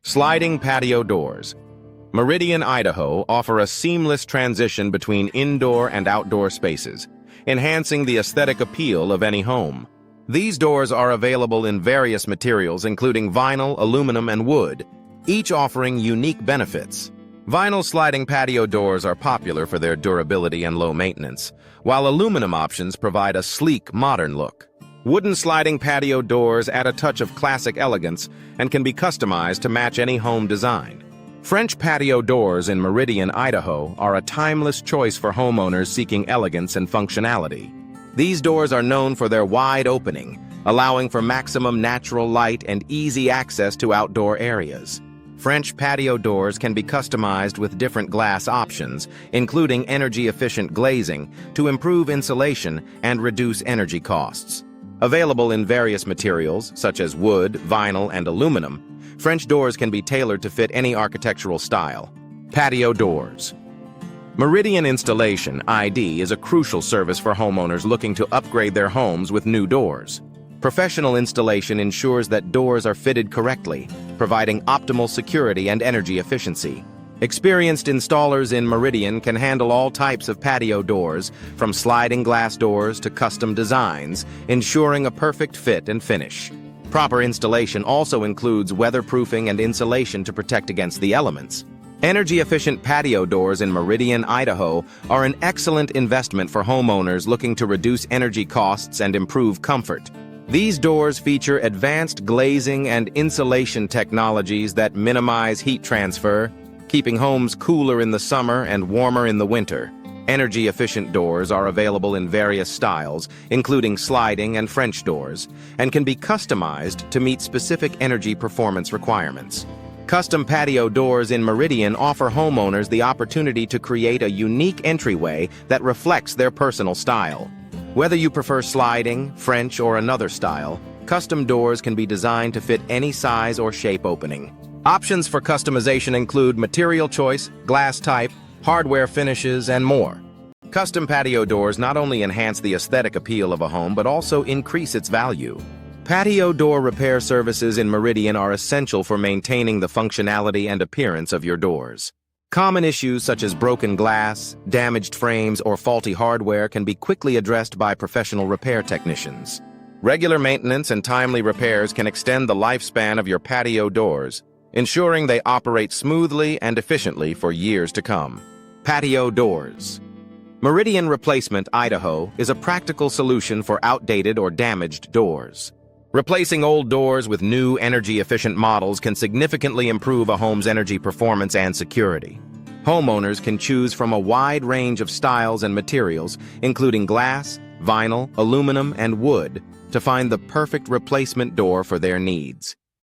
Sliding patio doors. Meridian, Idaho offer a seamless transition between indoor and outdoor spaces, enhancing the aesthetic appeal of any home. These doors are available in various materials including vinyl, aluminum, and wood, each offering unique benefits. Vinyl sliding patio doors are popular for their durability and low maintenance, while aluminum options provide a sleek, modern look. Wooden sliding patio doors add a touch of classic elegance and can be customized to match any home design. French patio doors in Meridian, Idaho are a timeless choice for homeowners seeking elegance and functionality. These doors are known for their wide opening, allowing for maximum natural light and easy access to outdoor areas. French patio doors can be customized with different glass options, including energy-efficient glazing, to improve insulation and reduce energy costs. Available in various materials, such as wood, vinyl, and aluminum, French doors can be tailored to fit any architectural style. Patio doors. Meridian Installation (ID) is a crucial service for homeowners looking to upgrade their homes with new doors. Professional installation ensures that doors are fitted correctly, providing optimal security and energy efficiency. Experienced installers in Meridian can handle all types of patio doors, from sliding glass doors to custom designs, ensuring a perfect fit and finish. Proper installation also includes weatherproofing and insulation to protect against the elements. Energy-efficient patio doors in Meridian, Idaho are an excellent investment for homeowners looking to reduce energy costs and improve comfort. These doors feature advanced glazing and insulation technologies that minimize heat transfer, keeping homes cooler in the summer and warmer in the winter. Energy-efficient doors are available in various styles, including sliding and French doors, and can be customized to meet specific energy performance requirements. Custom patio doors in Meridian offer homeowners the opportunity to create a unique entryway that reflects their personal style. Whether you prefer sliding, French, or another style, custom doors can be designed to fit any size or shape opening. Options for customization include material choice, glass type, hardware finishes, and more. Custom patio doors not only enhance the aesthetic appeal of a home but also increase its value. Patio door repair services in Meridian are essential for maintaining the functionality and appearance of your doors. Common issues such as broken glass, damaged frames, or faulty hardware can be quickly addressed by professional repair technicians. Regular maintenance and timely repairs can extend the lifespan of your patio doors, ensuring they operate smoothly and efficiently for years to come. Patio doors. Meridian Replacement, Idaho is a practical solution for outdated or damaged doors. Replacing old doors with new energy-efficient models can significantly improve a home's energy performance and security. Homeowners can choose from a wide range of styles and materials, including glass, vinyl, aluminum, and wood, to find the perfect replacement door for their needs.